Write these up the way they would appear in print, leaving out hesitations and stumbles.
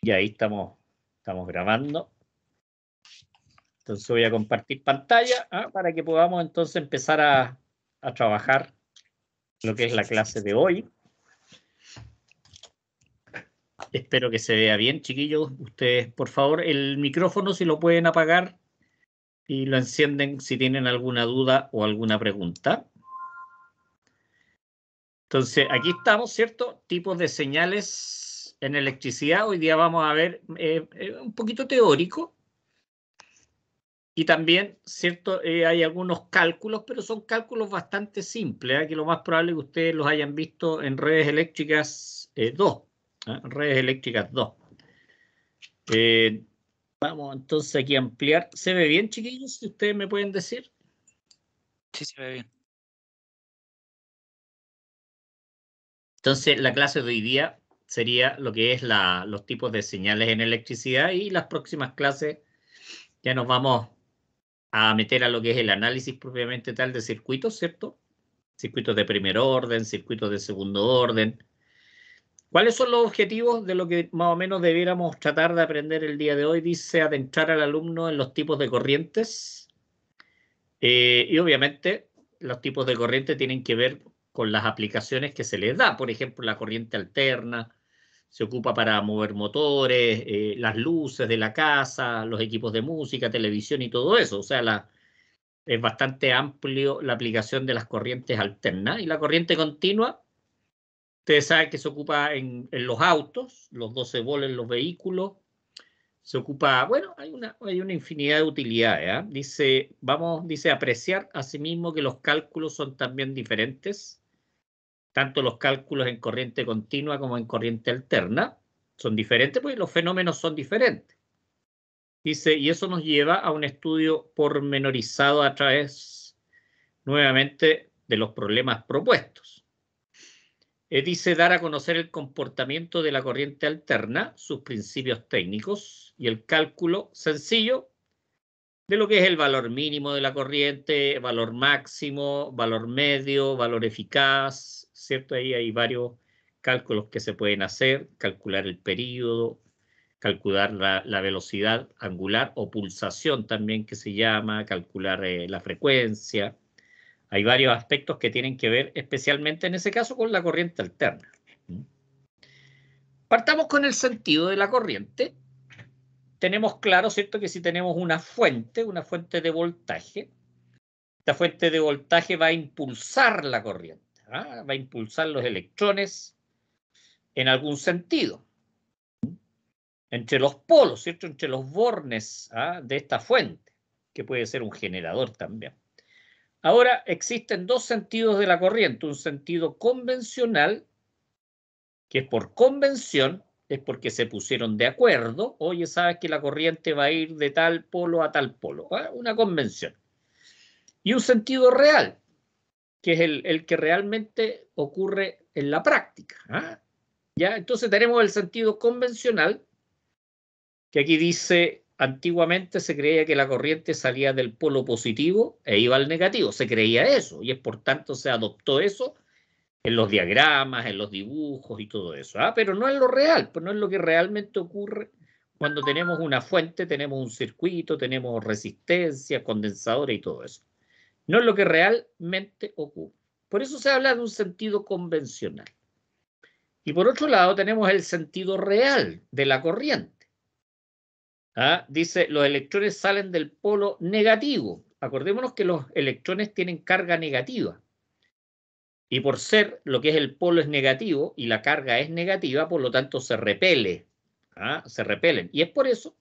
Y ahí estamos grabando. Entonces voy a compartir pantalla para que podamos entonces empezar a trabajar lo que es la clase de hoy. Espero que se vea bien, chiquillos. Ustedes, por favor, el micrófono si lo pueden apagar y lo encienden si tienen alguna duda o alguna pregunta. Entonces, aquí estamos, ¿cierto? Tipos de señales en electricidad. Hoy día vamos a ver un poquito teórico. Y también, ¿cierto? Hay algunos cálculos, pero son cálculos bastante simples, que lo más probable es que ustedes los hayan visto en redes eléctricas 2. Redes eléctricas 2. Vamos entonces aquí a ampliar. ¿Se ve bien, chiquillos? Si ustedes me pueden decir. Sí, se ve bien. Entonces, la clase de hoy día sería lo que es los tipos de señales en electricidad, y las próximas clases ya nos vamos a meter a lo que es el análisis propiamente tal de circuitos, ¿cierto? Circuitos de primer orden, circuitos de segundo orden. ¿Cuáles son los objetivos de lo que más o menos debiéramos tratar de aprender el día de hoy? Dice adentrar al alumno en los tipos de corrientes. Y obviamente los tipos de corriente tienen que ver con las aplicaciones que se les da. Por ejemplo, la corriente alterna se ocupa para mover motores, las luces de la casa, los equipos de música, televisión y todo eso. O sea, es bastante amplio la aplicación de las corrientes alternas. Y la corriente continua, ustedes saben que se ocupa en los autos, los 12 volts en los vehículos. Se ocupa, bueno, hay una infinidad de utilidades. Dice apreciar asimismo que los cálculos son también diferentes, tanto los cálculos en corriente continua como en corriente alterna. Son diferentes porque los fenómenos son diferentes. Dice, y eso nos lleva a un estudio pormenorizado a través, nuevamente, de los problemas propuestos. Dice dar a conocer el comportamiento de la corriente alterna, sus principios técnicos y el cálculo sencillo de lo que es el valor mínimo de la corriente, valor máximo, valor medio, valor eficaz, ¿cierto? Ahí hay varios cálculos que se pueden hacer, calcular el período, calcular la velocidad angular o pulsación también que se llama, calcular la frecuencia. Hay varios aspectos que tienen que ver especialmente en ese caso con la corriente alterna. Partamos con el sentido de la corriente. Tenemos claro, ¿cierto?, que si tenemos una fuente de voltaje, esta fuente de voltaje va a impulsar la corriente, va a impulsar los electrones en algún sentido, entre los polos, ¿cierto?, entre los bornes de esta fuente, que puede ser un generador también. Ahora, existen dos sentidos de la corriente, un sentido convencional, que es por convención, es porque se pusieron de acuerdo. Oye, sabes que la corriente va a ir de tal polo a tal polo, una convención. Y un sentido real, que es el que realmente ocurre en la práctica. ¿Ya? Entonces tenemos el sentido convencional, que aquí dice, antiguamente se creía que la corriente salía del polo positivo e iba al negativo. Se creía eso, y es por tanto se adoptó eso en los diagramas, en los dibujos y todo eso. Pero no es lo real, pues no es lo que realmente ocurre cuando tenemos una fuente, tenemos un circuito, tenemos resistencia, condensadores y todo eso. No es lo que realmente ocurre. Por eso se habla de un sentido convencional. Y por otro lado tenemos el sentido real de la corriente. Dice, los electrones salen del polo negativo. Acordémonos que los electrones tienen carga negativa. Y por ser lo que es el polo es negativo y la carga es negativa, por lo tanto se repele. Se repelen. Y es por eso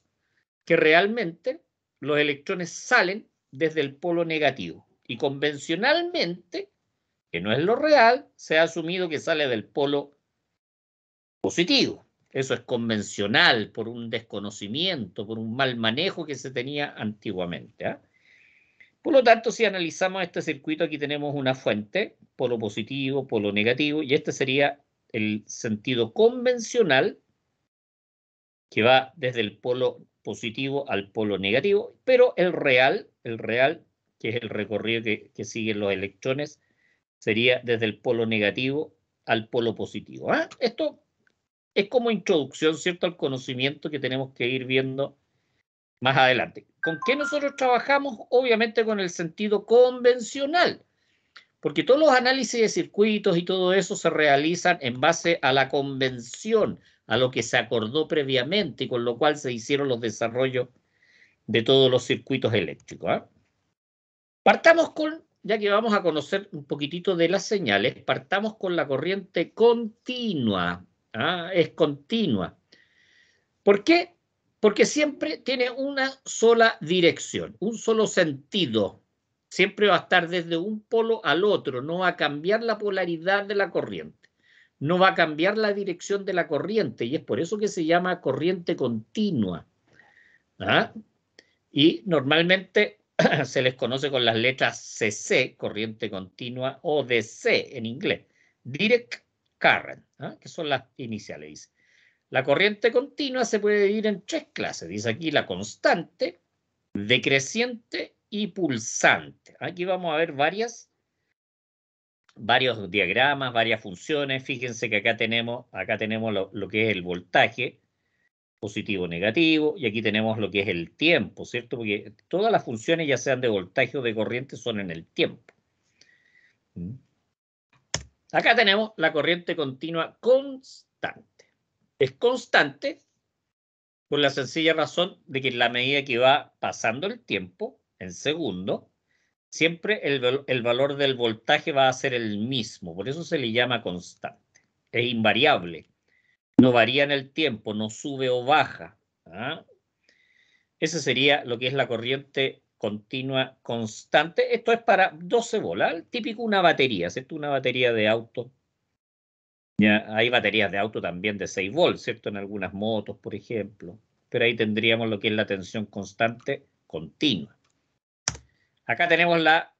que realmente los electrones salen desde el polo negativo. Y convencionalmente, que no es lo real, se ha asumido que sale del polo positivo. Eso es convencional, por un desconocimiento, por un mal manejo que se tenía antiguamente. Por lo tanto, si analizamos este circuito, aquí tenemos una fuente, polo positivo, polo negativo, y este sería el sentido convencional, que va desde el polo positivo al polo negativo, pero el real, que es el recorrido que siguen los electrones, sería desde el polo negativo al polo positivo. Esto es como introducción, ¿cierto?, al conocimiento que tenemos que ir viendo más adelante. ¿Con qué nosotros trabajamos? Obviamente con el sentido convencional, porque todos los análisis de circuitos y todo eso se realizan en base a la convención, a lo que se acordó previamente y con lo cual se hicieron los desarrollos de todos los circuitos eléctricos, ¿eh? Partamos con, ya que vamos a conocer un poquitito de las señales, partamos con la corriente continua. Es continua. ¿Por qué? Porque siempre tiene una sola dirección, un solo sentido. Siempre va a estar desde un polo al otro, no va a cambiar la polaridad de la corriente, no va a cambiar la dirección de la corriente, y es por eso que se llama corriente continua. ¿Ah? Y normalmente se les conoce con las letras CC, corriente continua, o DC en inglés, direct current, que son las iniciales. Dice. La corriente continua se puede dividir en tres clases. Dice aquí la constante, decreciente y pulsante. Aquí vamos a ver varios diagramas, varias funciones. Fíjense que acá tenemos lo que es el voltaje, positivo, negativo, y aquí tenemos lo que es el tiempo, ¿cierto? Porque todas las funciones, ya sean de voltaje o de corriente, son en el tiempo. Acá tenemos la corriente continua constante. Es constante por la sencilla razón de que en la medida que va pasando el tiempo, en segundos, siempre el valor del voltaje va a ser el mismo. Por eso se le llama constante. Es invariable. No varía en el tiempo, no sube o baja. Ese sería lo que es la corriente continua constante. Esto es para 12 bolas, típico una batería, ¿cierto? Una batería de auto. Ya hay baterías de auto también de 6 volts, ¿cierto? En algunas motos, por ejemplo. Pero ahí tendríamos lo que es la tensión constante continua. Acá tenemos la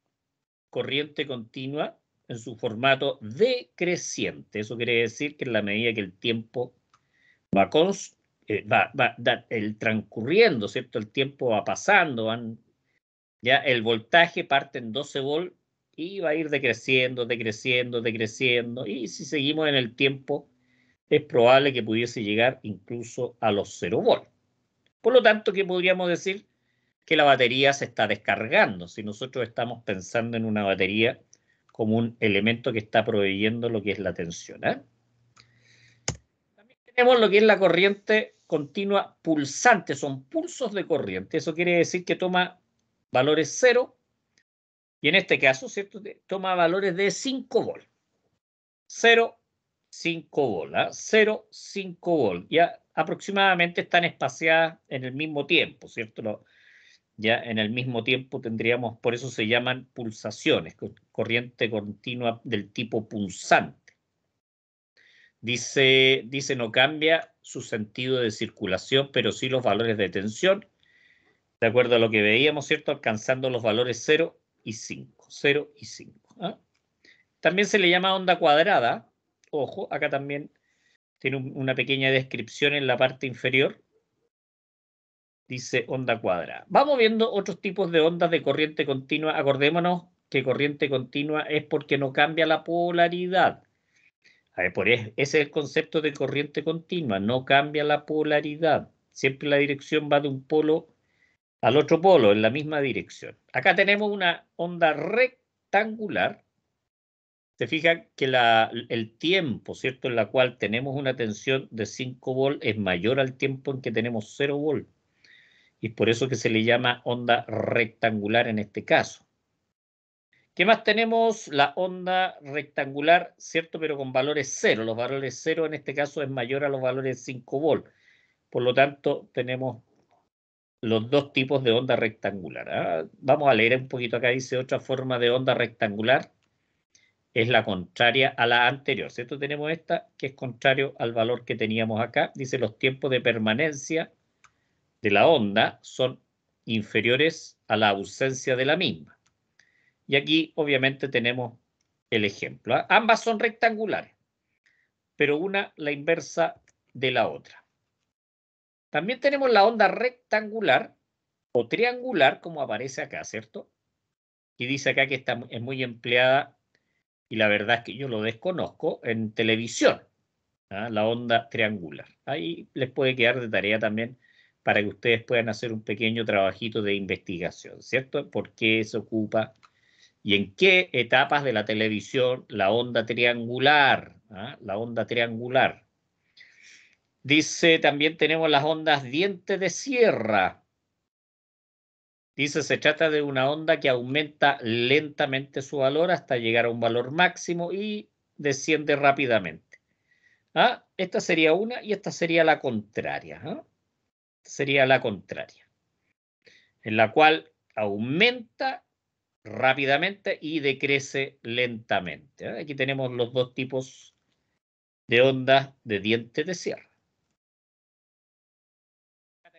corriente continua en su formato decreciente. Eso quiere decir que en la medida que el tiempo va transcurriendo, ¿cierto? El tiempo va pasando, ya el voltaje parte en 12 volts y va a ir decreciendo, decreciendo, decreciendo. Y si seguimos en el tiempo, es probable que pudiese llegar incluso a los 0 volts. Por lo tanto, ¿qué podríamos decir? Que la batería se está descargando. Si nosotros estamos pensando en una batería como un elemento que está proveyendo lo que es la tensión. También tenemos lo que es la corriente continua pulsante. Son pulsos de corriente. Eso quiere decir que toma valores 0 y en este caso, ¿cierto? Toma valores de 5 volts. 0, 5 volts. 0, 5 volts. Ya aproximadamente están espaciadas en el mismo tiempo, ¿cierto? Ya en el mismo tiempo tendríamos, por eso se llaman pulsaciones, corriente continua del tipo pulsante. Dice no cambia su sentido de circulación, pero sí los valores de tensión, de acuerdo a lo que veíamos, ¿cierto? Alcanzando los valores 0 y 5. 0 y 5. También se le llama onda cuadrada. Ojo, acá también tiene una pequeña descripción en la parte inferior. Dice onda cuadrada. Vamos viendo otros tipos de ondas de corriente continua. Acordémonos que corriente continua es porque no cambia la polaridad. A ver, ese es el concepto de corriente continua. No cambia la polaridad. Siempre la dirección va de un polo al otro polo, en la misma dirección. Acá tenemos una onda rectangular. Se fijan que el tiempo, ¿cierto?, en la cual tenemos una tensión de 5 volts es mayor al tiempo en que tenemos 0 volts. Y por eso que se le llama onda rectangular en este caso. ¿Qué más tenemos? La onda rectangular, ¿cierto? Pero con valores 0. Los valores 0 en este caso es mayor a los valores 5 volts. Por lo tanto, tenemos los dos tipos de onda rectangular. Vamos a leer un poquito acá. Dice otra forma de onda rectangular. Es la contraria a la anterior, ¿cierto? Tenemos esta que es contrario al valor que teníamos acá. Dice los tiempos de permanencia de la onda son inferiores a la ausencia de la misma. Y aquí obviamente tenemos el ejemplo. Ambas son rectangulares, pero una la inversa de la otra. También tenemos la onda rectangular o triangular, como aparece acá, ¿cierto? Y dice acá que es muy empleada, y la verdad es que yo lo desconozco, en televisión. La onda triangular. Ahí les puede quedar de tarea también para que ustedes puedan hacer un pequeño trabajito de investigación, ¿cierto? ¿Por qué se ocupa y en qué etapas de la televisión la onda triangular? La onda triangular. Dice, también tenemos las ondas diente de sierra. Dice, se trata de una onda que aumenta lentamente su valor hasta llegar a un valor máximo y desciende rápidamente. Esta sería una y esta sería la contraria. Sería la contraria, en la cual aumenta rápidamente y decrece lentamente. Aquí tenemos los dos tipos de ondas de diente de sierra.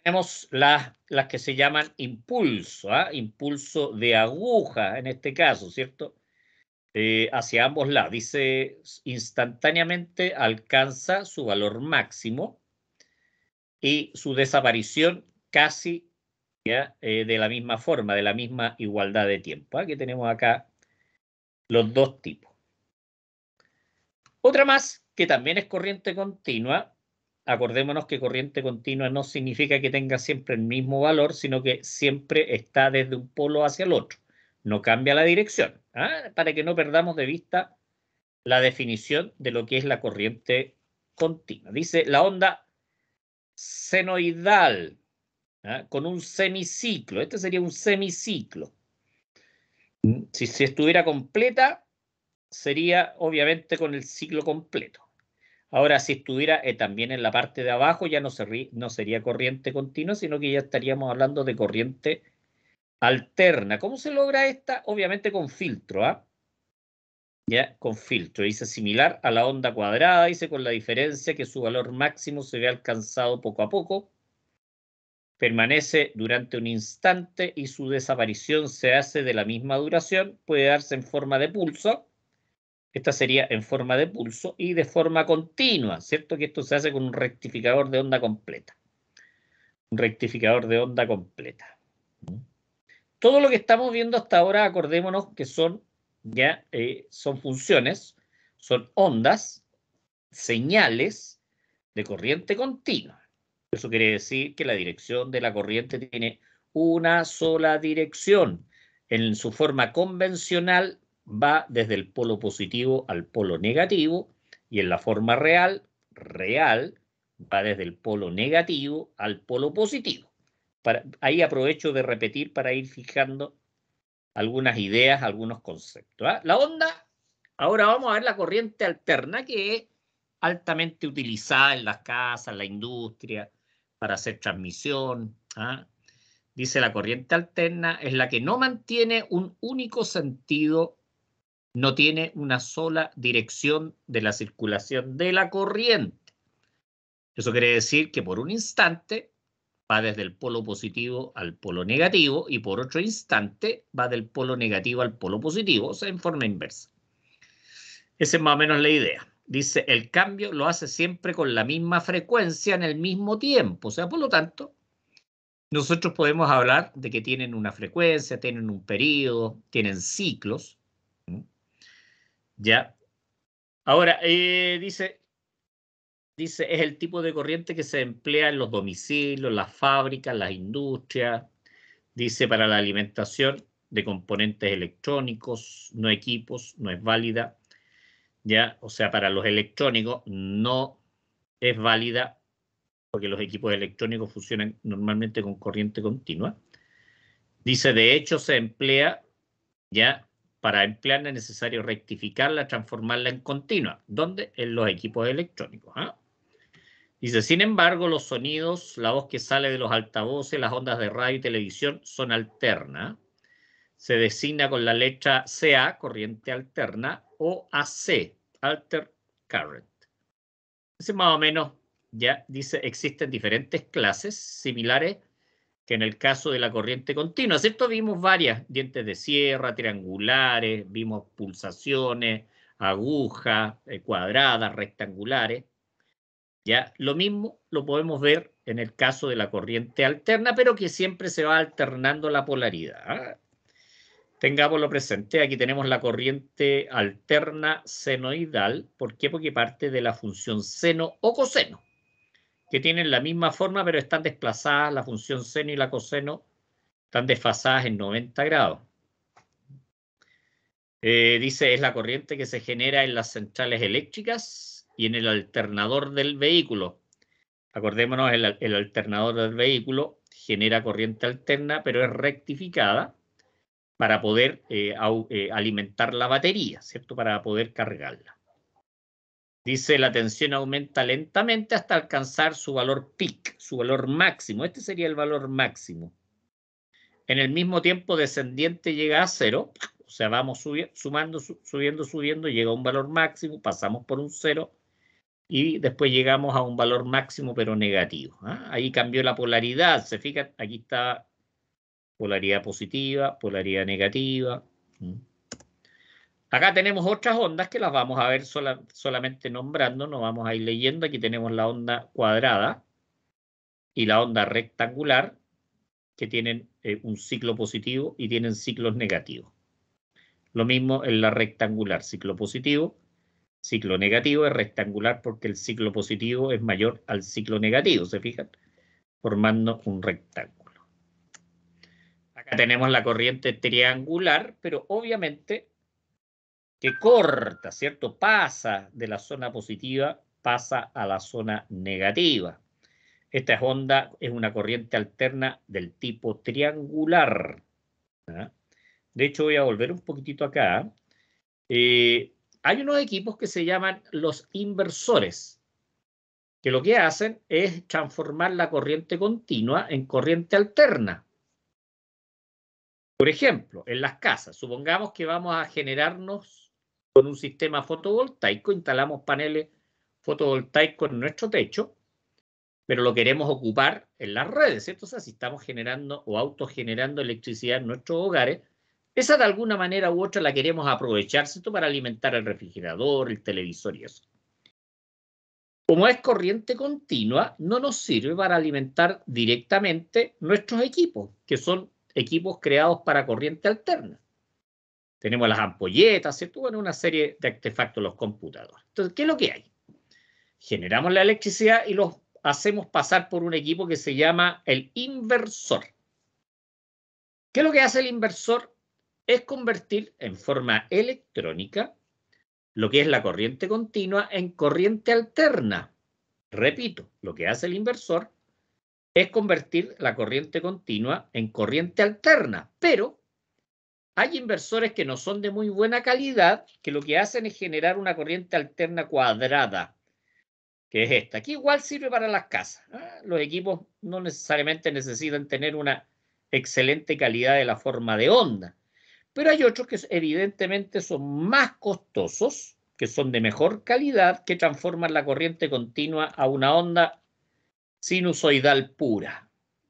Tenemos las que se llaman impulso, impulso de aguja en este caso, ¿cierto? Hacia ambos lados. Dice, instantáneamente alcanza su valor máximo y su desaparición casi de la misma forma, de la misma igualdad de tiempo. Aquí tenemos acá los dos tipos. Otra más, que también es corriente continua. Acordémonos que corriente continua no significa que tenga siempre el mismo valor, sino que siempre está desde un polo hacia el otro. No cambia la dirección, para que no perdamos de vista la definición de lo que es la corriente continua. Dice la onda senoidal, con un semiciclo. Este sería un semiciclo. Si estuviera completa, sería obviamente con el ciclo completo. Ahora, si estuviera también en la parte de abajo, ya no sería corriente continua, sino que ya estaríamos hablando de corriente alterna. ¿Cómo se logra esta? Obviamente con filtro, Ya, con filtro. Dice similar a la onda cuadrada, dice con la diferencia que su valor máximo se ve alcanzado poco a poco, permanece durante un instante y su desaparición se hace de la misma duración, puede darse en forma de pulso. Esta sería en forma de pulso y de forma continua, ¿cierto? Que esto se hace con un rectificador de onda completa. Un rectificador de onda completa. Todo lo que estamos viendo hasta ahora, acordémonos que son funciones, son ondas, señales de corriente continua. Eso quiere decir que la dirección de la corriente tiene una sola dirección. En su forma convencional va desde el polo positivo al polo negativo y en la forma real va desde el polo negativo al polo positivo. Ahí aprovecho de repetir para ir fijando algunas ideas, algunos conceptos. La onda, ahora vamos a ver la corriente alterna, que es altamente utilizada en las casas, en la industria, para hacer transmisión. Dice la corriente alterna es la que no mantiene un único sentido, no tiene una sola dirección de la circulación de la corriente. Eso quiere decir que por un instante va desde el polo positivo al polo negativo y por otro instante va del polo negativo al polo positivo, o sea, en forma inversa. Esa es más o menos la idea. Dice, el cambio lo hace siempre con la misma frecuencia en el mismo tiempo. O sea, por lo tanto, nosotros podemos hablar de que tienen una frecuencia, tienen un periodo, tienen ciclos. ¿Ya? Ahora, dice, es el tipo de corriente que se emplea en los domicilios, las fábricas, las industrias. Dice, para la alimentación de componentes electrónicos, no equipos, no es válida. ¿Ya? O sea, para los electrónicos no es válida porque los equipos electrónicos funcionan normalmente con corriente continua. Dice, de hecho, se emplea, para emplearla es necesario rectificarla, transformarla en continua. ¿Dónde? En los equipos electrónicos. Dice, sin embargo, los sonidos, la voz que sale de los altavoces, las ondas de radio y televisión son alternas. Se designa con la letra CA, corriente alterna, o AC, alter current. Ese más o menos, dice, existen diferentes clases similares que en el caso de la corriente continua, ¿cierto? Vimos varias, dientes de sierra, triangulares, vimos pulsaciones, agujas, cuadradas, rectangulares. Lo mismo lo podemos ver en el caso de la corriente alterna, pero que siempre se va alternando la polaridad. Tengámoslo presente, aquí tenemos la corriente alterna senoidal. ¿Por qué? Porque parte de la función seno o coseno, que tienen la misma forma, pero están desplazadas, la función seno y la coseno están desfasadas en 90 grados. Dice, es la corriente que se genera en las centrales eléctricas y en el alternador del vehículo. Acordémonos, el alternador del vehículo genera corriente alterna, pero es rectificada para poder alimentar la batería, ¿cierto? Para poder cargarla. Dice, la tensión aumenta lentamente hasta alcanzar su valor peak, su valor máximo. Este sería el valor máximo. En el mismo tiempo descendiente llega a cero, o sea, vamos subiendo, llega a un valor máximo, pasamos por un cero y después llegamos a un valor máximo pero negativo. Ahí cambió la polaridad, se fijan, aquí está polaridad positiva, polaridad negativa. Acá tenemos otras ondas que las vamos a ver solamente nombrando, no vamos a ir leyendo. Aquí tenemos la onda cuadrada y la onda rectangular, que tienen un ciclo positivo y tienen ciclos negativos. Lo mismo en la rectangular, ciclo positivo, ciclo negativo. Es rectangular porque el ciclo positivo es mayor al ciclo negativo, ¿se fijan? Formando un rectángulo. Acá tenemos la corriente triangular, pero obviamente que corta, ¿cierto? Pasa de la zona positiva, pasa a la zona negativa. Esta onda es una corriente alterna del tipo triangular. De hecho, voy a volver un poquitito acá. Hay unos equipos que se llaman los inversores, que lo que hacen es transformar la corriente continua en corriente alterna. Por ejemplo, en las casas, supongamos que vamos a generarnos con un sistema fotovoltaico, instalamos paneles fotovoltaicos en nuestro techo, pero lo queremos ocupar en las redes, ¿cierto? O sea, si estamos generando o autogenerando electricidad en nuestros hogares, esa de alguna manera u otra la queremos aprovechar, ¿cierto? Para alimentar el refrigerador, el televisor y eso. Como es corriente continua, no nos sirve para alimentar directamente nuestros equipos, que son equipos creados para corriente alterna. Tenemos las ampolletas, ¿cierto? Bueno, una serie de artefactos, los computadores. Entonces, ¿qué es lo que hay? Generamos la electricidad y los hacemos pasar por un equipo que se llama el inversor. ¿Qué es lo que hace el inversor? Es convertir en forma electrónica lo que es la corriente continua en corriente alterna. Repito, lo que hace el inversor es convertir la corriente continua en corriente alterna, pero hay inversores que no son de muy buena calidad, que lo que hacen es generar una corriente alterna cuadrada, que es esta. Aquí igual sirve para las casas. Los equipos no necesariamente necesitan tener una excelente calidad de la forma de onda, pero hay otros que evidentemente son más costosos, que son de mejor calidad, que transforman la corriente continua a una onda sinusoidal pura.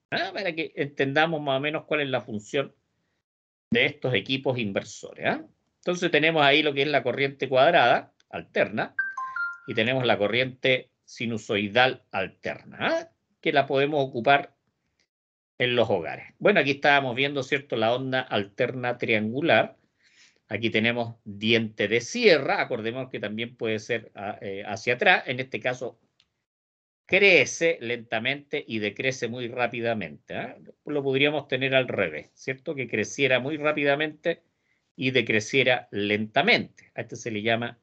Para que entendamos más o menos cuál es la función de estos equipos inversores. Entonces tenemos ahí lo que es la corriente cuadrada alterna y tenemos la corriente sinusoidal alterna, que la podemos ocupar en los hogares. Bueno, aquí estábamos viendo, ¿cierto?, la onda alterna triangular. Aquí tenemos diente de sierra. Acordemos que también puede ser hacia atrás. En este caso, crece lentamente y decrece muy rápidamente. Lo podríamos tener al revés, ¿cierto? Que creciera muy rápidamente y decreciera lentamente. A este se le llama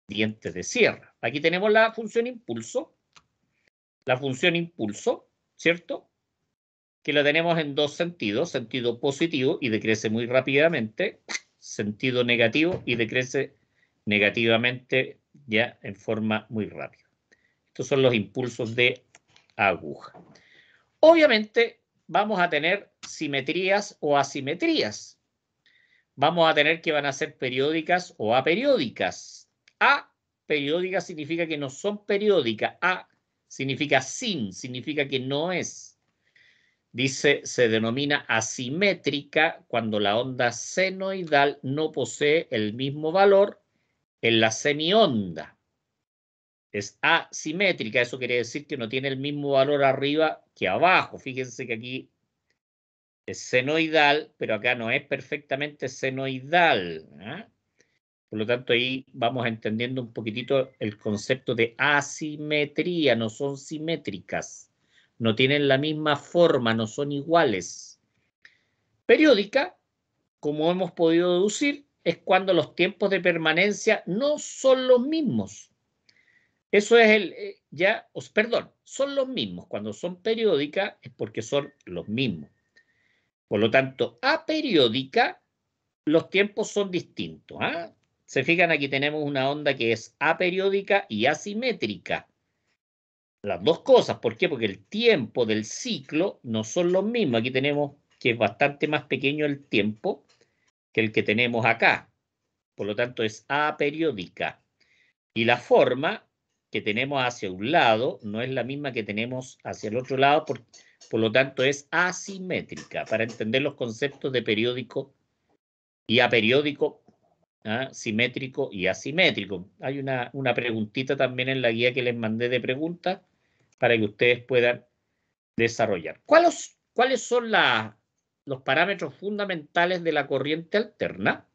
diente de sierra. Aquí tenemos la función impulso. La función impulso, ¿cierto? Que la tenemos en dos sentidos. Sentido positivo y decrece muy rápidamente. Sentido negativo y decrece negativamente ya en forma muy rápida. Estos son los impulsos de aguja. Obviamente vamos a tener simetrías o asimetrías. Vamos a tener que van a ser periódicas o aperiódicas. Aperiódicas significa que no son periódicas. A significa sin, significa que no es. Dice, se denomina asimétrica cuando la onda senoidal no posee el mismo valor en la semionda. Es asimétrica, eso quiere decir que no tiene el mismo valor arriba que abajo. Fíjense que aquí es senoidal, pero acá no es perfectamente senoidal. ¿Ah? Por lo tanto, ahí vamos entendiendo un poquitito el concepto de asimetría. No son simétricas, no tienen la misma forma, no son iguales. Periódica, como hemos podido deducir, es cuando los tiempos de permanencia no son los mismos. Eso es perdón, son los mismos. Cuando son periódicas es porque son los mismos. Por lo tanto, aperiódica, los tiempos son distintos. ¿Ah? Se fijan, aquí tenemos una onda que es aperiódica y asimétrica. Las dos cosas. ¿Por qué? Porque el tiempo del ciclo no son los mismos. Aquí tenemos que es bastante más pequeño el tiempo que el que tenemos acá. Por lo tanto, es aperiódica. Y la forma que tenemos hacia un lado no es la misma que tenemos hacia el otro lado, por lo tanto, es asimétrica. Para entender los conceptos de periódico y aperiódico, ¿ah? Simétrico y asimétrico. Hay una preguntita también en la guía que les mandé de preguntas para que ustedes puedan desarrollar. ¿Cuáles son los parámetros fundamentales de la corriente alterna?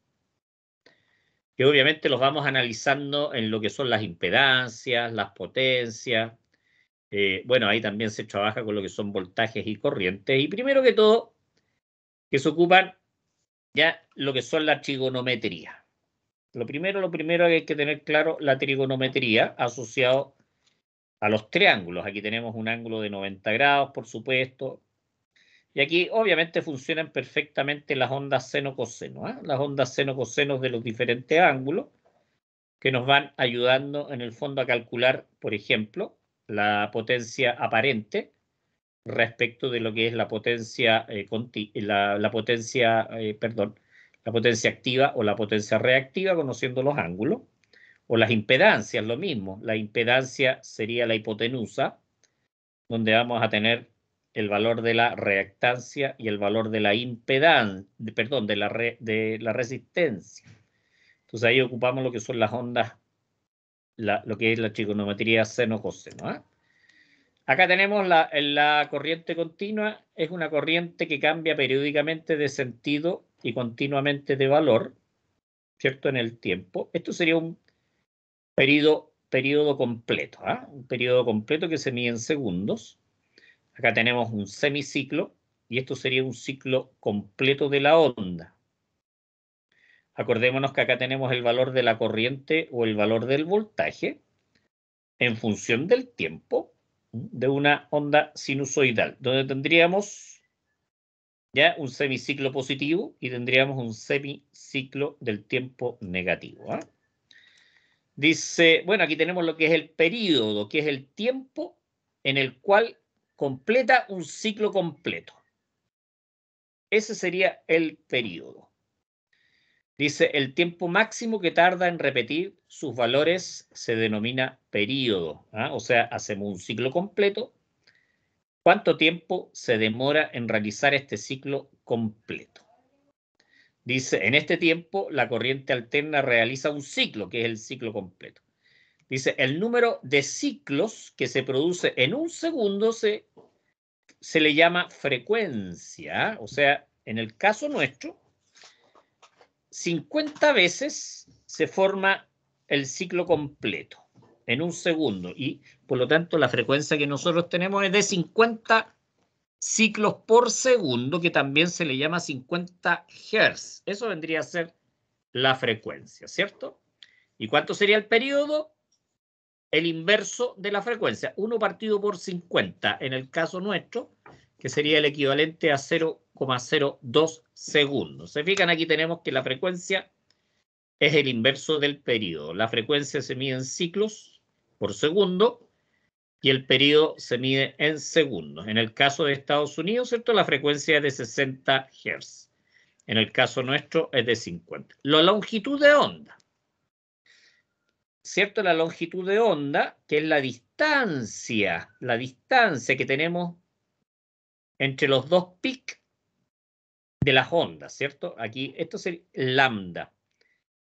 Que obviamente los vamos analizando en lo que son las impedancias, las potencias. Bueno, ahí también se trabaja con lo que son voltajes y corrientes. Y primero que todo, que se ocupan ya lo que son la trigonometría. Lo primero que hay que tener claro, la trigonometría asociado a los triángulos. Aquí tenemos un ángulo de 90 grados, por supuesto. Y aquí obviamente funcionan perfectamente las ondas seno-coseno, ¿eh? Las ondas seno-cosenos de los diferentes ángulos que nos van ayudando en el fondo a calcular, por ejemplo, la potencia aparente respecto de lo que es la potencia, la potencia activa o la potencia reactiva, conociendo los ángulos, o las impedancias, lo mismo. La impedancia sería la hipotenusa, donde vamos a tener el valor de la reactancia y el valor de la impedancia, perdón, de la resistencia. Entonces ahí ocupamos lo que son las ondas, lo que es la trigonometría seno-coseno. ¿Eh? Acá tenemos la corriente continua, es una corriente que cambia periódicamente de sentido y continuamente de valor, ¿cierto? En el tiempo. Esto sería un periodo completo, ¿eh? Un periodo completo que se mide en segundos. Acá tenemos un semiciclo y esto sería un ciclo completo de la onda. Acordémonos que acá tenemos el valor de la corriente o el valor del voltaje en función del tiempo de una onda sinusoidal, donde tendríamos ya un semiciclo positivo y tendríamos un semiciclo del tiempo negativo. ¿Eh? Dice, bueno, aquí tenemos lo que es el período, que es el tiempo en el cual completa un ciclo completo. Ese sería el período. Dice, el tiempo máximo que tarda en repetir sus valores se denomina período. ¿Ah? O sea, hacemos un ciclo completo. ¿Cuánto tiempo se demora en realizar este ciclo completo? Dice, en este tiempo la corriente alterna realiza un ciclo, que es el ciclo completo. Dice, el número de ciclos que se produce en un segundo se le llama frecuencia. O sea, en el caso nuestro, 50 veces se forma el ciclo completo en un segundo y por lo tanto la frecuencia que nosotros tenemos es de 50 ciclos por segundo, que también se le llama 50 Hz. Eso vendría a ser la frecuencia, ¿cierto? ¿Y cuánto sería el periodo? El inverso de la frecuencia, 1 partido por 50 en el caso nuestro, que sería el equivalente a 0,02 segundos. Se fijan, aquí tenemos que la frecuencia es el inverso del periodo. La frecuencia se mide en ciclos por segundo y el periodo se mide en segundos. En el caso de Estados Unidos, ¿cierto? La frecuencia es de 60 Hz. En el caso nuestro es de 50. La longitud de onda. ¿Cierto? La longitud de onda, que es la distancia que tenemos entre los dos picos de las ondas, ¿cierto? Aquí, esto es lambda,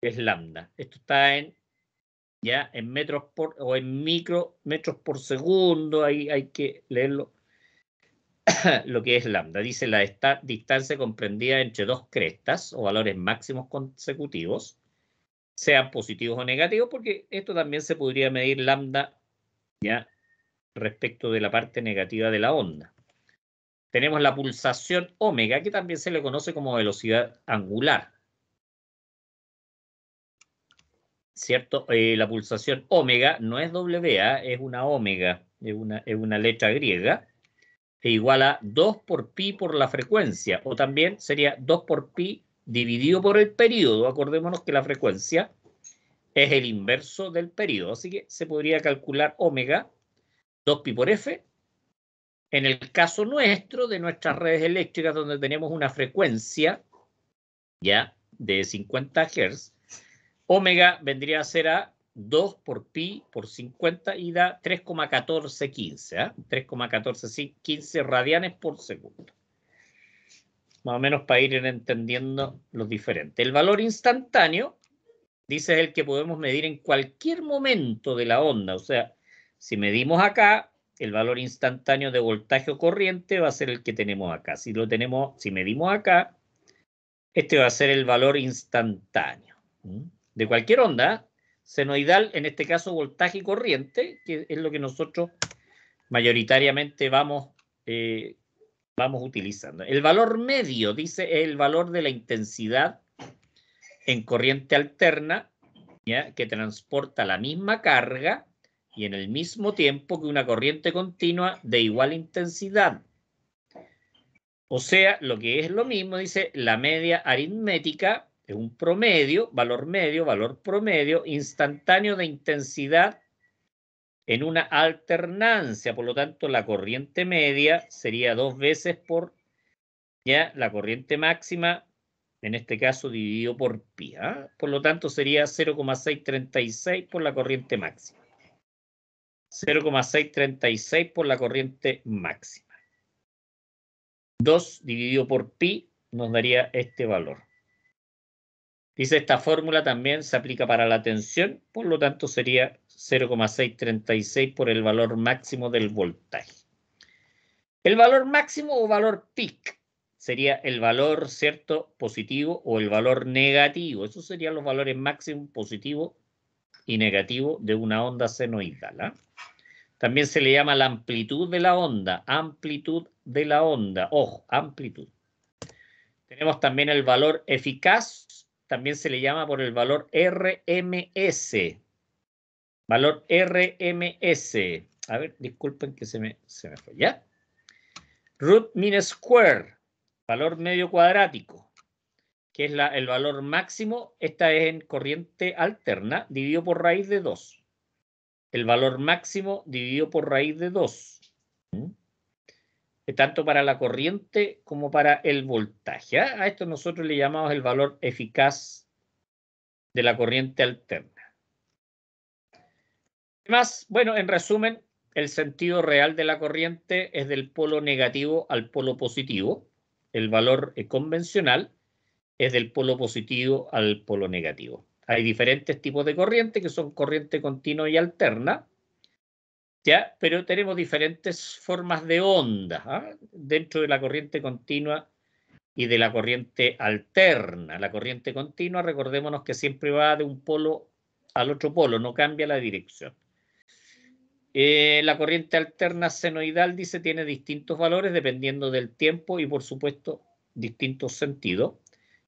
es lambda. Esto está ya en metros o en micrometros por segundo, ahí hay que leerlo lo que es lambda. Dice la distancia comprendida entre dos crestas o valores máximos consecutivos, sean positivos o negativos, porque esto también se podría medir lambda ya respecto de la parte negativa de la onda. Tenemos la pulsación omega, que también se le conoce como velocidad angular. ¿Cierto? La pulsación omega no es WA, es una omega, es una letra griega, e igual a 2 por pi por la frecuencia, o también sería 2 por pi dividido por el periodo. Acordémonos que la frecuencia es el inverso del periodo, así que se podría calcular omega 2 pi por f. En el caso nuestro, de nuestras redes eléctricas, donde tenemos una frecuencia ya de 50 Hz, omega vendría a ser a 2 por pi por 50 y da 3,1415, ¿eh? 3,1415 radianes por segundo. Más o menos para ir entendiendo los diferentes. El valor instantáneo, dice, es el que podemos medir en cualquier momento de la onda. O sea, si medimos acá, el valor instantáneo de voltaje o corriente va a ser el que tenemos acá. Si medimos acá, este va a ser el valor instantáneo de cualquier onda senoidal, en este caso voltaje y corriente, que es lo que nosotros mayoritariamente vamos utilizando. El valor medio, dice, es el valor de la intensidad en corriente alterna, ¿ya?, que transporta la misma carga y en el mismo tiempo que una corriente continua de igual intensidad. O sea, lo que es lo mismo, dice, la media aritmética es un promedio, valor promedio, instantáneo de intensidad en una alternancia. Por lo tanto, la corriente media sería 2 veces por ya la corriente máxima, en este caso dividido por pi. Por lo tanto, sería 0,636 por la corriente máxima. 0,636 por la corriente máxima. 2 dividido por pi nos daría este valor. Dice, esta fórmula también se aplica para la tensión, por lo tanto sería 0,636 por el valor máximo del voltaje. El valor máximo o valor peak sería el valor, ¿cierto?, positivo o el valor negativo. Esos serían los valores máximos positivo y negativo de una onda senoidal. También se le llama la amplitud de la onda. Amplitud de la onda. Ojo, amplitud. Tenemos también el valor eficaz. También se le llama por el valor RMS. Valor RMS. A ver, disculpen que se me fue. ¿Ya? Root mean square. Valor medio cuadrático. Que es el valor máximo. Esta es en corriente alterna. Dividido por raíz de 2. El valor máximo dividido por raíz de 2. Tanto para la corriente como para el voltaje. A esto nosotros le llamamos el valor eficaz de la corriente alterna. Además, bueno, en resumen, el sentido real de la corriente es del polo negativo al polo positivo. El valor convencional es del polo positivo al polo negativo. Hay diferentes tipos de corriente que son corriente continua y alterna. ¿Ya? Pero tenemos diferentes formas de onda dentro de la corriente continua y de la corriente alterna. La corriente continua, recordémonos que siempre va de un polo al otro polo, no cambia la dirección. La corriente alterna senoidal, dice, tiene distintos valores dependiendo del tiempo y, por supuesto, distintos sentidos.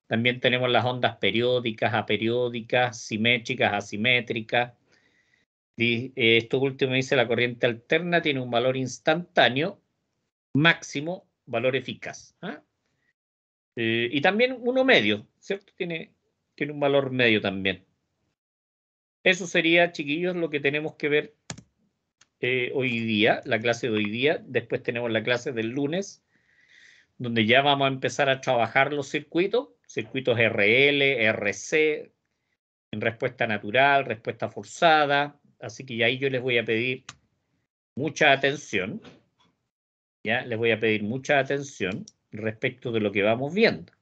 También tenemos las ondas periódicas, aperiódicas, simétricas, asimétricas. Esto último dice, la corriente alterna tiene un valor instantáneo máximo, valor eficaz. Y también uno medio, ¿cierto? Tiene un valor medio también. Eso sería, chiquillos, lo que tenemos que ver hoy día, la clase de hoy día. Después tenemos la clase del lunes, donde ya vamos a empezar a trabajar los circuitos RL, RC, en respuesta natural, respuesta forzada. Así que ahí yo les voy a pedir mucha atención. Ya les voy a pedir mucha atención respecto de lo que vamos viendo.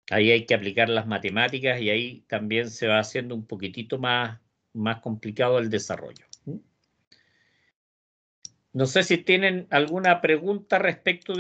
Ahí hay que aplicar las matemáticas y ahí también se va haciendo un poquitito más complicado el desarrollo. No sé si tienen alguna pregunta respecto